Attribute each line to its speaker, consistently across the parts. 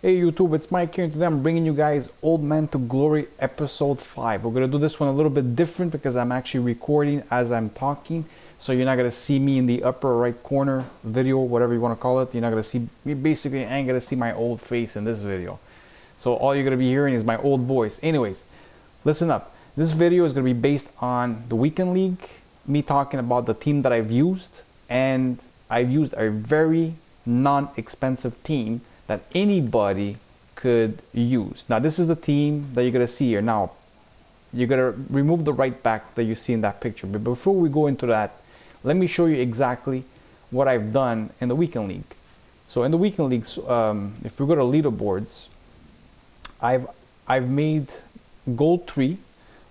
Speaker 1: Hey YouTube, it's Mike here, and today I'm bringing you guys Old Man to Glory episode 5. We're going to do this one a little bit different because I'm actually recording as I'm talking. So you're not going to see me in the upper right corner video, whatever you want to call it. You're not going to see me, basically ain't going to see my old face in this video. So all you're going to be hearing is my old voice. Anyways, listen up. This video is going to be based on the weekend league, me talking about the team that I've used, and I've used a very non-expensive team that anybody could use. Now this is the team that you're gonna see here. Now you're gonna remove the right back that you see in that picture, but before we go into that, let me show you exactly what I've done in the weekend league. So in the weekend leagues, if we go to leaderboards, I've made gold 3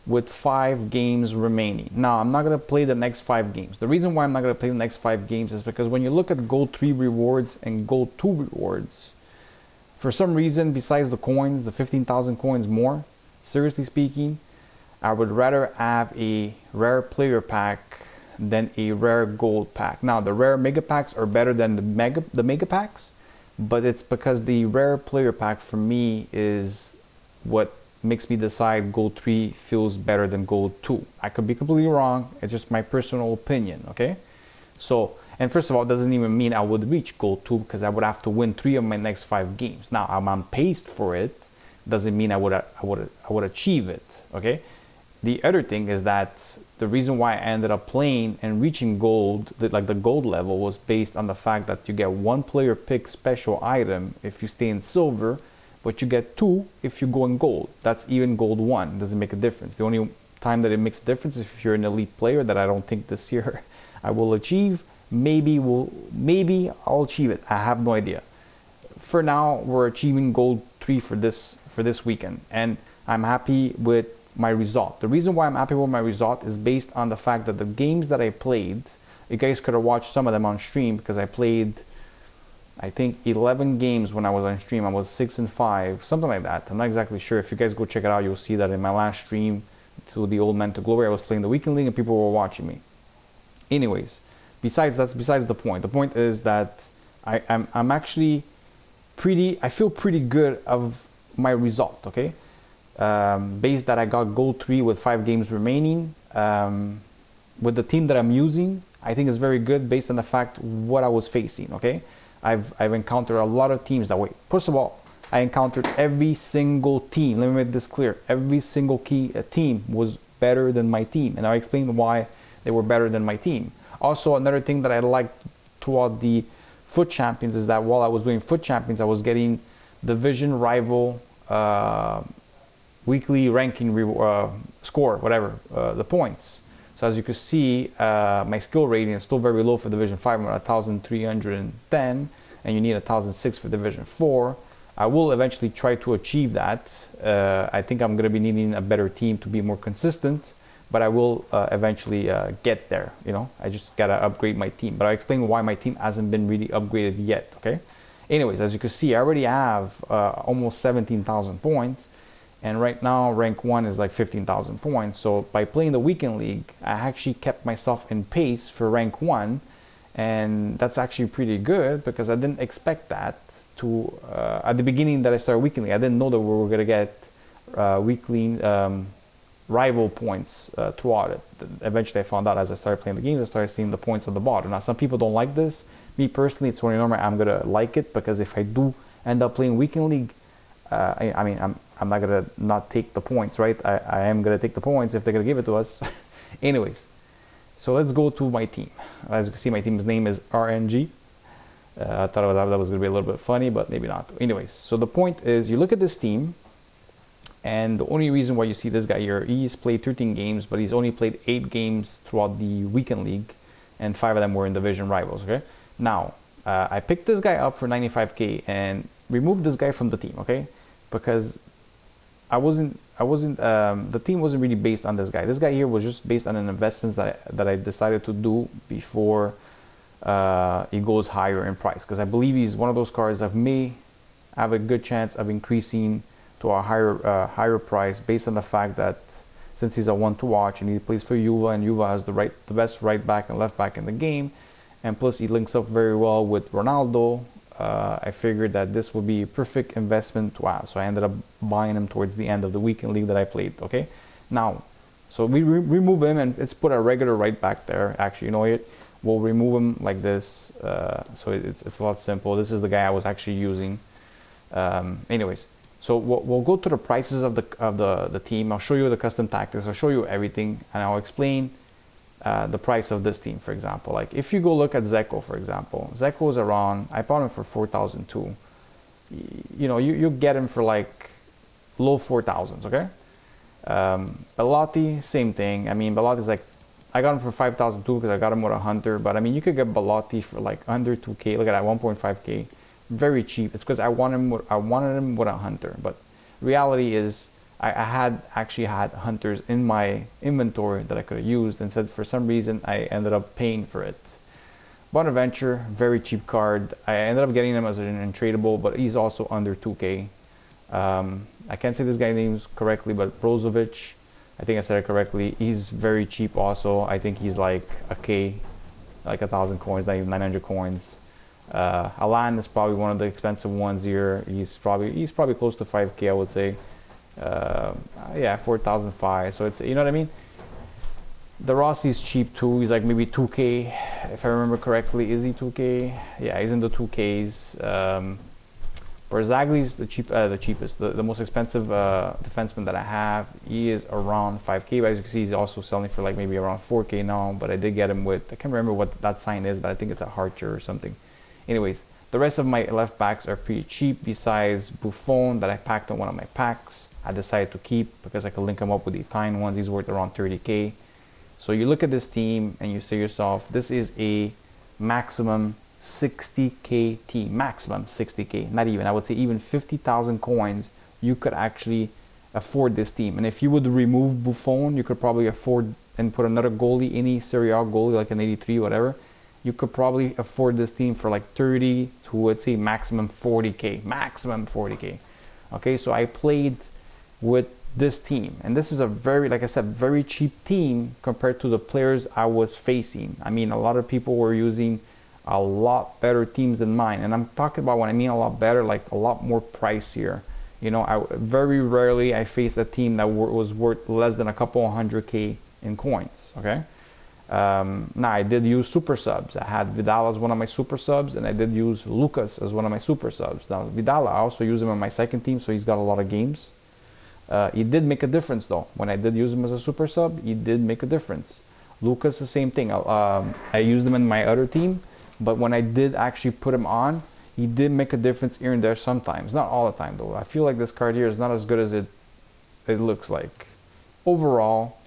Speaker 1: with 5 games remaining. Now I'm not gonna play the next 5 games. The reason why I'm not gonna play the next 5 games is because when you look at gold 3 rewards and gold 2 rewards, for some reason, besides the coins, the 15,000 coins more, seriously speaking, I would rather have a rare player pack than a rare gold pack. Now, the rare mega packs are better than the mega packs, but it's because the rare player pack for me is what makes me decide gold 3 feels better than gold 2. I could be completely wrong. It's just my personal opinion, okay? So, and first of all, it doesn't even mean I would reach gold 2 because I would have to win 3 of my next 5 games. Now, I'm on pace for it. Doesn't mean I would achieve it, okay? The other thing is that the reason why I ended up playing and reaching gold, like the gold level, was based on the fact that you get 1 player pick special item if you stay in silver, but you get 2 if you go in gold. That's even gold 1. It doesn't make a difference. The only time that it makes a difference is if you're an elite player, that I don't think this year I will achieve. Maybe I'll achieve it. I have no idea. For now, we're achieving gold 3 for this weekend, and I'm happy with my result. The reason why I'm happy with my result is based on the fact that the games that I played, you guys could have watched some of them on stream because I played, I think, 11 games when I was on stream. I was 6-5, something like that. I'm not exactly sure. If you guys go check it out, you'll see that in my last stream to the Old Man to Glory, I was playing the weekend league and people were watching me. Anyways, that's besides the point. The point is that I'm actually I feel pretty good of my result, okay? Based that I got gold 3 with 5 games remaining, with the team that I'm using, I think it's very good based on the fact what I was facing, okay? I've encountered a lot of teams that way. First of all, I encountered every single team. Let me make this clear. Every single team was better than my team, and I'll explain why they were better than my team. Also, another thing that I liked throughout the Foot Champions is that while I was doing Foot Champions, I was getting division rival weekly ranking score, whatever, the points. So as you can see, my skill rating is still very low for Division 5. I'm at 1,310, and you need 1,006 for Division 4. I will eventually try to achieve that. I think I'm going to be needing a better team to be more consistent, but I will eventually get there. You know, I just gotta upgrade my team. But I'll explain why my team hasn't been really upgraded yet, okay? Anyways, as you can see, I already have almost 17,000 points, and right now rank 1 is like 15,000 points. So by playing the weekend league, I actually kept myself in pace for rank 1, and that's actually pretty good because I didn't expect that to at the beginning that I started weekend league. I didn't know that we were gonna get weekly rival points throughout it. Eventually I found out as I started playing the games, I started seeing the points on the bottom. Now some people don't like this. Me personally, it's only normal I'm gonna like it because if I do end up playing weekend league, I mean I'm not gonna not take the points, right? I am gonna take the points if they're gonna give it to us. Anyways, so let's go to my team. As you can see, my team's name is RNG. I thought that was gonna be a little bit funny, but maybe not. Anyways, so the point is, you look at this team, and the only reason why you see this guy here, he's played 13 games, but he's only played 8 games throughout the weekend league, and 5 of them were in division rivals, okay? Now, I picked this guy up for 95k and removed this guy from the team, okay? Because the team wasn't really based on this guy. This guy here was just based on an investment that I decided to do before he goes higher in price. Because I believe he's one of those cards that may have a good chance of increasing to a higher price based on the fact that since he's a one to watch and he plays for Juve, and Juve has the best right back and left back in the game, and plus he links up very well with Ronaldo I figured that this would be a perfect investment. Wow, so I ended up buying him towards the end of the weekend league that I played. Okay, now, so we remove him and let's put a regular right back there. Actually, you know what? We'll remove him like this. So it's a lot simple. This is the guy I was actually using. Anyways, so we'll go to the prices of the team. I'll show you the custom tactics. I'll show you everything, and I'll explain the price of this team. For example, like if you go look at Zeko, for example, Zeko is around. I bought him for 4,002. You know, you get him for like low 4,000s. Okay. Belotti, same thing. I mean, Belotti's like, I got him for 5,002 because I got him with a hunter. But I mean, you could get Belotti for like under 2K. Look at that, 1.5K. Very cheap. It's because I wanted him with a hunter. But reality is, I actually had hunters in my inventory that I could have used, and for some reason I ended up paying for it. Bonaventure, very cheap card. I ended up getting him as an untradeable, but he's also under 2K. I can't say this guy's name correctly, but Brozovic, I think I said it correctly. He's very cheap also. I think he's like a K, like 1,000 coins, not even 900 coins. Alan is probably one of the expensive ones here. He's probably close to 5K, I would say. Yeah, 4,005. So it's, you know what I mean. The Rossi's cheap too. He's like maybe 2K, if I remember correctly. Is he 2K? Yeah, he's in the 2Ks. Berzagli's the cheapest, the most expensive defenseman that I have. He is around 5K, but as you can see, he's also selling for like maybe around 4K now. But I did get him with, I can't remember what that sign is, but I think it's a Harcher or something. Anyways, the rest of my left backs are pretty cheap. Besides Buffon that I packed on one of my packs, I decided to keep because I could link him up with the Italian ones. He's worth around 30K. So you look at this team and you say to yourself, this is a maximum 60K team, maximum 60K, not even, I would say even 50,000 coins, you could actually afford this team. And if you would remove Buffon, you could probably afford and put another goalie, any Serie A goalie like an 83, whatever, you could probably afford this team for like 30 to, let's say, maximum 40K, maximum 40K. Okay, so I played with this team, and this is a very, like I said, very cheap team compared to the players I was facing. I mean, a lot of people were using a lot better teams than mine, and I'm talking about, when I mean a lot better, like a lot more pricier. You know, very rarely I faced a team that was worth less than a couple 100K in coins. Okay. Now I did use super subs. I had Vidal as one of my super subs, and I did use Lucas as one of my super subs. Now Vidal, I also use him on my second team, so he's got a lot of games. He did make a difference though. When I did use him as a super sub, he did make a difference. Lucas, the same thing. I used him in my other team, but when I did actually put him on, he did make a difference here and there sometimes. Not all the time though. I feel like this card here is not as good as it looks like. Overall,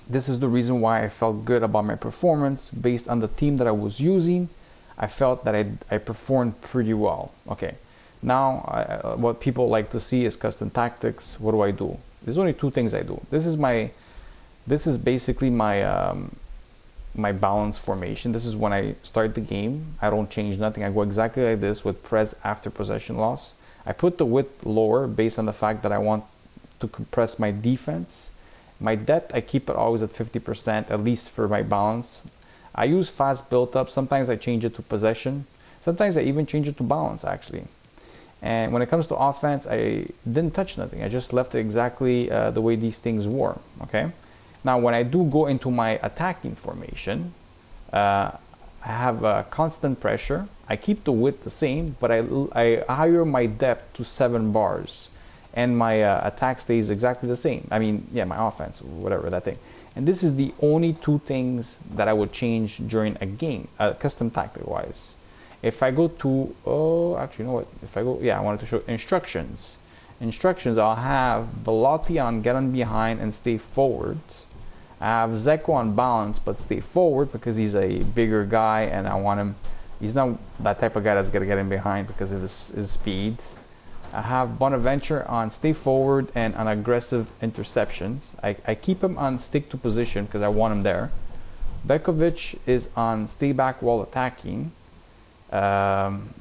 Speaker 1: this is the reason why I felt good about my performance based on the team that I was using. I felt that I performed pretty well. Okay, now what people like to see is custom tactics. What do I do? There's only two things I do. This is basically my my balance formation. This is when I start the game. I don't change nothing. I go exactly like this with press after possession loss. I put the width lower based on the fact that I want to compress my defense. My depth, I keep it always at 50%, at least for my balance. I use fast built up. Sometimes I change it to possession. Sometimes I even change it to balance, actually. And when it comes to offense, I didn't touch nothing. I just left it exactly the way these things were. Okay. Now, when I do go into my attacking formation, I have constant pressure. I keep the width the same, but I higher my depth to 7 bars. And my attack stays exactly the same. I mean, yeah, my offense, whatever, that thing. And this is the only two things that I would change during a game, custom tactic wise. If I go to, oh, actually, you know what? If I go, yeah, I wanted to show instructions. Instructions, I'll have Belotti on get on behind and stay forward. I have Zeko on balance, but stay forward because he's a bigger guy and I want him, he's not that type of guy that's going to get in behind because of his speed. I have Bonaventure on stay forward and on aggressive interceptions. I keep him on stick to position because I want him there. Bekovic is on stay back while attacking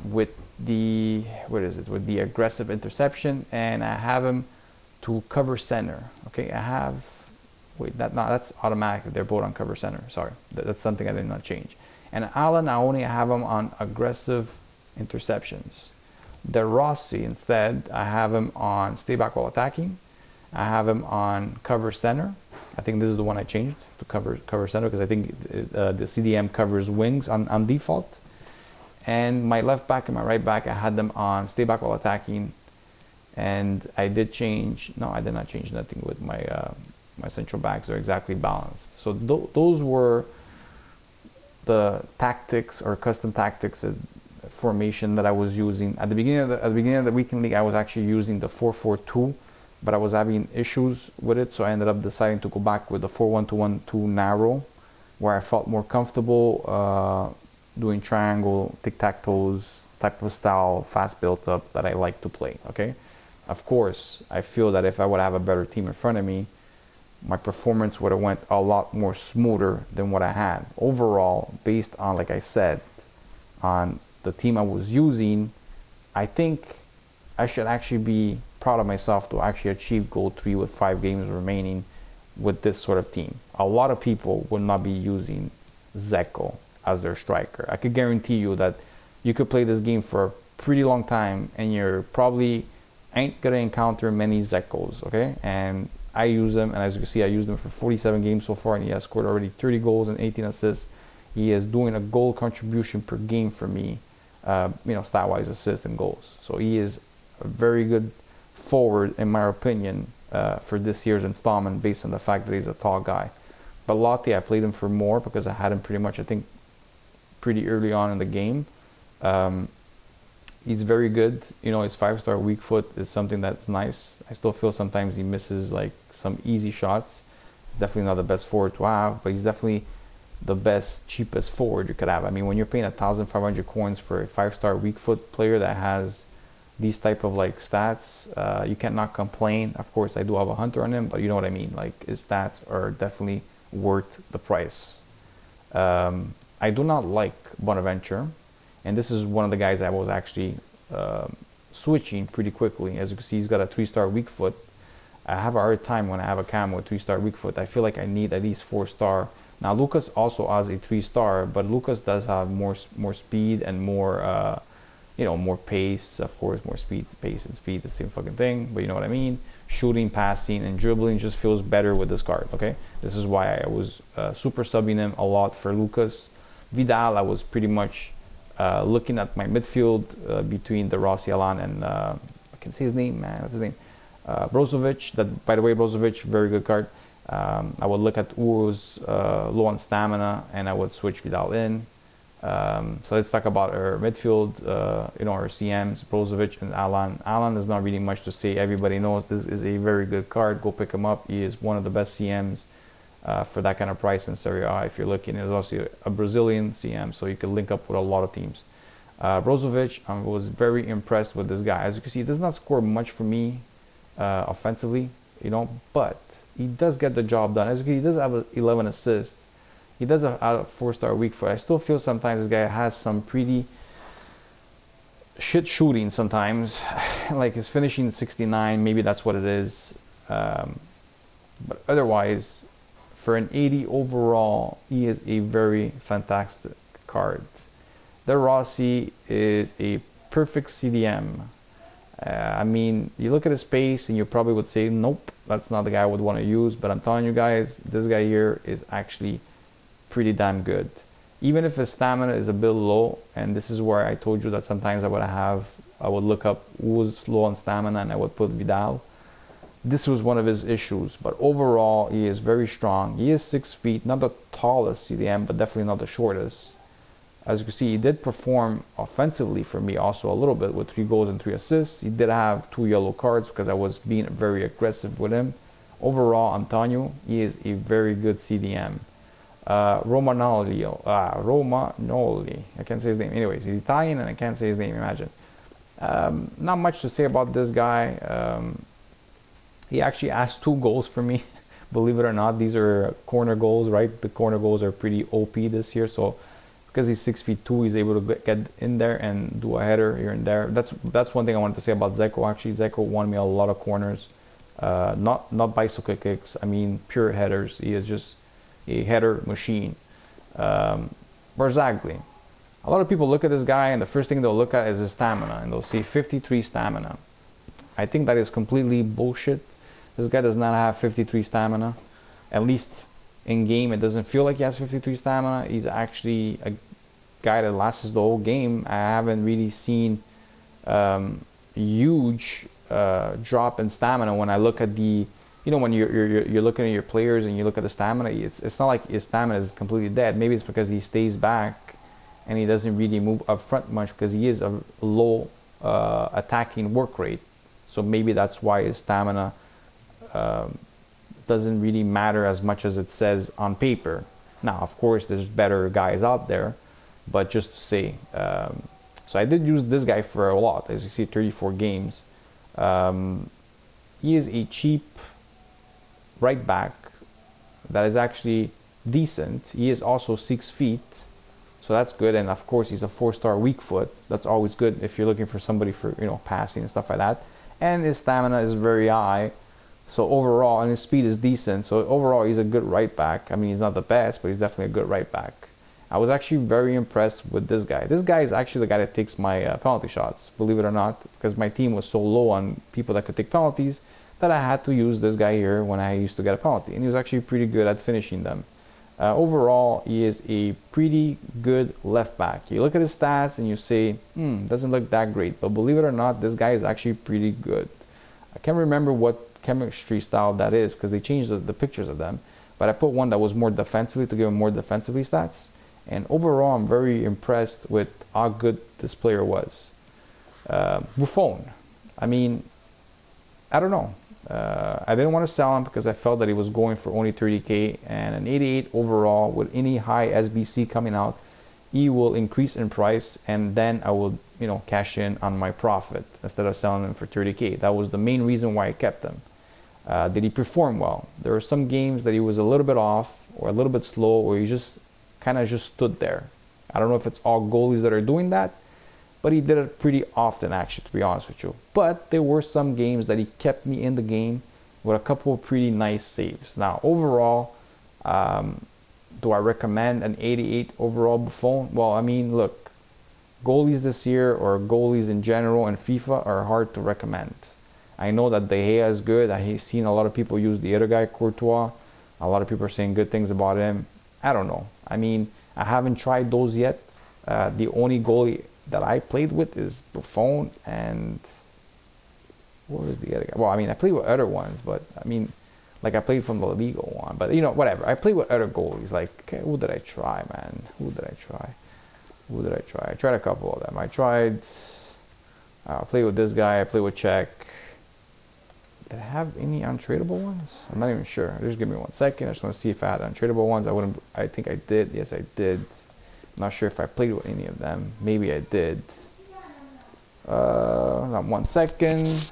Speaker 1: with the, what is it, with the aggressive interception, and I have him to cover center. Okay, I have, wait, that's automatic. They're both on cover center. Sorry, that's something I did not change. And Alan, I only have him on aggressive interceptions. De Rossi, instead, I have him on stay back while attacking. I have him on cover center. I think this is the one I changed to cover center because I think the CDM covers wings on default. And my left back and my right back, I had them on stay back while attacking. And I did change, no, I did not change nothing with my my central backs. Are exactly balanced. So those were the tactics or custom tactics formation that I was using at the beginning of the weekend league. I was actually using the 4-4-2, but I was having issues with it, so I ended up deciding to go back with the 4-1-2-1-2 narrow, where I felt more comfortable doing triangle, tic-tac-toes type of style, fast built up that I like to play. Okay, of course, I feel that if I would have a better team in front of me, my performance would have went a lot more smoother than what I had. Overall, based on, like I said, on the team I was using, I think I should actually be proud of myself to actually achieve goal 3 with 5 games remaining with this sort of team. A lot of people would not be using Zeko as their striker. I could guarantee you that you could play this game for a pretty long time and you're probably ain't gonna encounter many Zekos, okay? And I use them, and as you can see, I used them for 47 games so far, and he has scored already 30 goals and 18 assists. He is doing a goal contribution per game for me, stat-wise, assists and goals. So he is a very good forward, in my opinion, for this year's installment, based on the fact that he's a tall guy. But Lotte, I played him for more because I had him pretty much, I think, pretty early on in the game. He's very good. His 5-star weak foot is something that's nice. I still feel sometimes he misses like some easy shots. He's definitely not the best forward to have, but he's definitely the best, cheapest forward you could have. I mean, when you're paying 1,500 coins for a 5-star weak foot player that has these type of like stats, you cannot complain. Of course, I do have a hunter on him, but you know what I mean. Like, his stats are definitely worth the price. I do not like Bonaventure. And this is one of the guys I was actually switching pretty quickly. As you can see, he's got a 3-star weak foot. I have a hard time when I have a camo with 3-star weak foot. I feel like I need at least 4-star. Now Lucas also has a 3-star, but Lucas does have more speed and more, more pace. Of course, more speed, pace, and speed, the same fucking thing. But you know what I mean. Shooting, passing, and dribbling just feels better with this card. Okay, this is why I was super subbing him a lot for Lucas. Vidal, I was pretty much looking at my midfield between the Rossi, Alan, and I can say his name, man. What's his name? Brozovic. That, by the way, Brozovic, very good card. I would look at who's low on stamina, and I would switch Vidal in. So let's talk about our midfield. Our CMs, Brozovic and Alan. Alan is not really much to say. Everybody knows this is a very good card. Go pick him up. He is one of the best CMs. For that kind of price in Serie A, if you're looking. There's also a Brazilian CM, so you can link up with a lot of teams. Brozovic, I was very impressed with this guy. As you can see, he does not score much for me offensively, but he does get the job done. As you can see, he does have 11 assists. He does have a 4-star weak foot. I still feel sometimes this guy has some pretty shit shooting sometimes. Like his finishing 69, maybe that's what it is. But otherwise, for an 80 overall, he is a very fantastic card. De Rossi is a perfect CDM. I mean, you look at his pace and you probably would say, nope, that's not the guy I would want to use. But I'm telling you guys, this guy here is actually pretty damn good. Even if his stamina is a bit low, and this is where I told you that sometimes I would look up who was low on stamina and I would put Vidal. This was one of his issues, but overall he is very strong. He is 6 feet, not the tallest CDM, but definitely not the shortest. As you can see, he did perform offensively for me also a little bit with 3 goals and 3 assists. He did have 2 yellow cards because I was being very aggressive with him. Overall, I'm telling you, he is a very good CDM. Romagnoli, I can't say his name. Anyways, he's Italian and I can't say his name, imagine. Not much to say about this guy. He actually asked 2 goals for me. Believe it or not, these are corner goals, right? The corner goals are pretty OP this year. So because he's 6'2", he's able to get in there and do a header here and there. That's one thing I wanted to say about Zeko. Actually, Zeko won me a lot of corners. Not bicycle kicks. I mean pure headers. He is just a header machine. Barzagli. A lot of people look at this guy and the first thing they'll look at is his stamina, and they'll see 53 stamina. I think that is completely bullshit. This guy does not have 53 stamina. At least in game, it doesn't feel like he has 53 stamina. He's actually a guy that lasts the whole game. I haven't really seen huge drop in stamina when I look at the, you know, when you're looking at your players and you look at the stamina. It's not like his stamina is completely dead. Maybe it's because he stays back and he doesn't really move up front much because he is a low attacking work rate. So maybe that's why his stamina doesn't really matter as much as it says on paper. Now, of course, there's better guys out there, but just to say, so I did use this guy for a lot. As you see, 34 games. He is a cheap right back that is actually decent. He is also 6 feet, so that's good. And of course, he's a 4-star weak foot. That's always good if you're looking for somebody for, you know, passing and stuff like that. And his stamina is very high. So overall, and his speed is decent. So overall, he's a good right back. I mean, he's not the best, but he's definitely a good right back. I was actually very impressed with this guy. This guy is actually the guy that takes my penalty shots, believe it or not, because my team was so low on people that could take penalties that I had to use this guy here when I used to get a penalty. And he was actually pretty good at finishing them. Overall, he is a pretty good left back. You look at his stats and you say, doesn't look that great. But believe it or not, this guy is actually pretty good. I can't remember what chemistry style that is because they changed the pictures of them. But I put one that was more defensively to give him more defensively stats. And overall, I'm very impressed with how good this player was. Buffon. I mean, I don't know. I didn't want to sell him because I felt that he was going for only 30k, and an 88 overall with any high SBC coming out, he will increase in price, and then I will, you know, cash in on my profit instead of selling him for 30k. That was the main reason why I kept him. Did he perform well? There were some games that he was a little bit off or a little bit slow, or he just kind of just stood there. I don't know if it's all goalies that are doing that, but he did it pretty often, actually, to be honest with you. But there were some games that he kept me in the game with a couple of pretty nice saves. Now, overall, do I recommend an 88 overall Buffon? Well, I mean, look, goalies this year or goalies in general in FIFA are hard to recommend. I know that De Gea is good. I've seen a lot of people use the other guy, Courtois. A lot of people are saying good things about him. I don't know. I mean, I haven't tried those yet. The only goalie that I played with is Buffon, and what was the other guy? Well, I mean, I played with other ones, but I mean, like I played from the Liga one, but you know, whatever. I played with other goalies. Like, okay, who did I try, man? Who did I try? I tried a couple of them. I played with this guy. I played with Czech. Did I have any untradeable ones? I'm not even sure. Just give me 1 second. I just want to see if I had untradeable ones. I think I did. Yes, I did. I'm not sure if I played with any of them. Maybe I did. Not 1 second.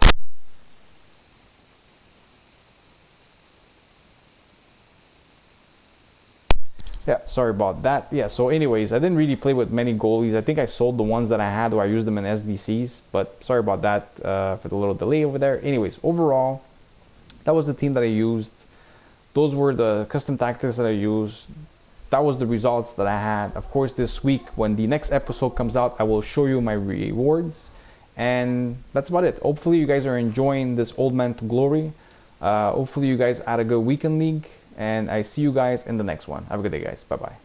Speaker 1: Yeah, sorry about that. Yeah, so anyways, I didn't really play with many goalies. I think I sold the ones that I had, or I used them in SBCs, but sorry about that for the little delay over there. Anyways, overall, that was the team that I used. Those were the custom tactics that I used. That was the results that I had. Of course, this week, when the next episode comes out, I will show you my rewards. And that's about it. Hopefully, you guys are enjoying this Old Man to Glory. Hopefully, you guys had a good weekend league. And I see you guys in the next one. Have a good day, guys. Bye-bye.